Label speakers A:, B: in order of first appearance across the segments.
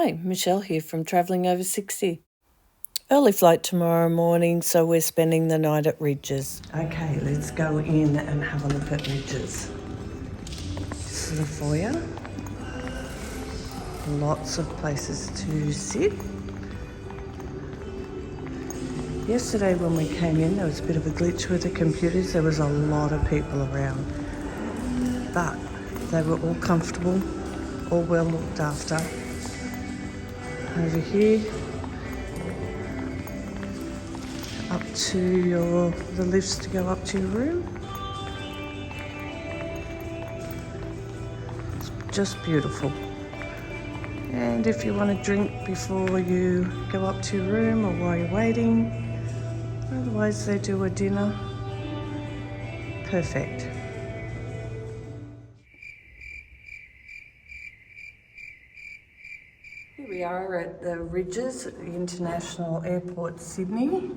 A: Hi, Michelle here from Travelling Over 60. Early flight tomorrow morning, so we're spending the night at Rydges. Okay, let's go in and have a look at Rydges. This is the foyer. Lots of places to sit. Yesterday when we came in, there was a bit of a glitch with the computers. There was a lot of people around, but they were all comfortable, all well looked after. Over here, up to the lifts to go up to your room. It's just beautiful. And if you want a drink before you go up to your room or while you're waiting, otherwise they do a dinner. Perfect. Here we are at the Rydges International Airport, Sydney.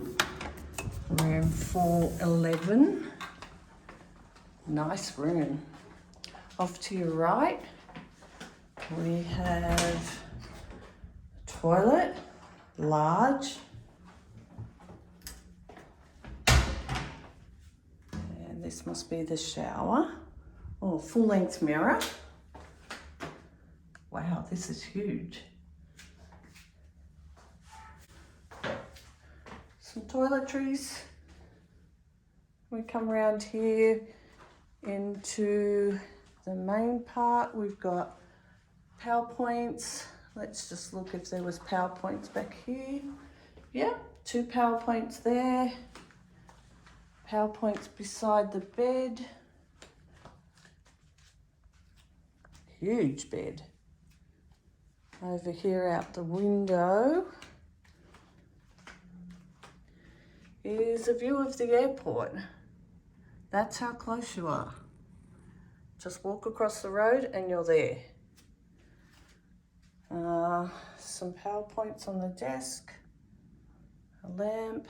A: We're in 411. Nice room. Off to your right, we have a toilet, large. And this must be the shower. Oh, full-length mirror. Wow, this is huge. Some toiletries. We come around here into the main part. We've got PowerPoints. Let's just look if there was PowerPoints back here. Yeah, 2 PowerPoints there. PowerPoints beside the bed. Huge bed. Over here out the window is a view of the airport. That's how close you are. Just walk across the road and you're there. Some PowerPoints on the desk, a lamp.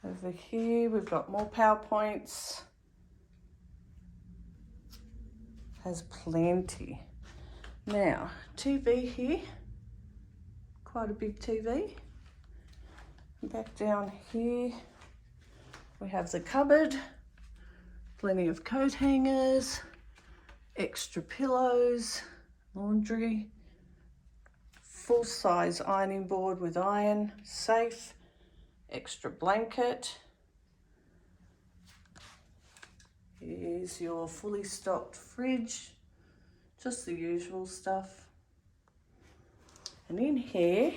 A: Over here we've got more PowerPoints. Has plenty. Now, TV here, quite a big TV. Back down here, we have the cupboard, plenty of coat hangers, extra pillows, laundry, full-size ironing board with iron, safe, extra blanket. Here's your fully stocked fridge, just the usual stuff. And in here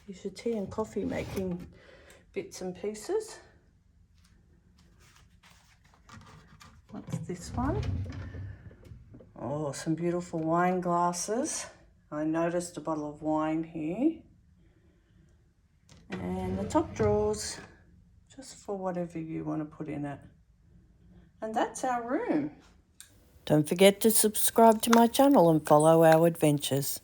A: is your tea and coffee making bits and pieces. What's this one? Oh, some beautiful wine glasses. I noticed a bottle of wine here. And the top drawers, just for whatever you want to put in it. And that's our room. Don't forget to subscribe to my channel and follow our adventures.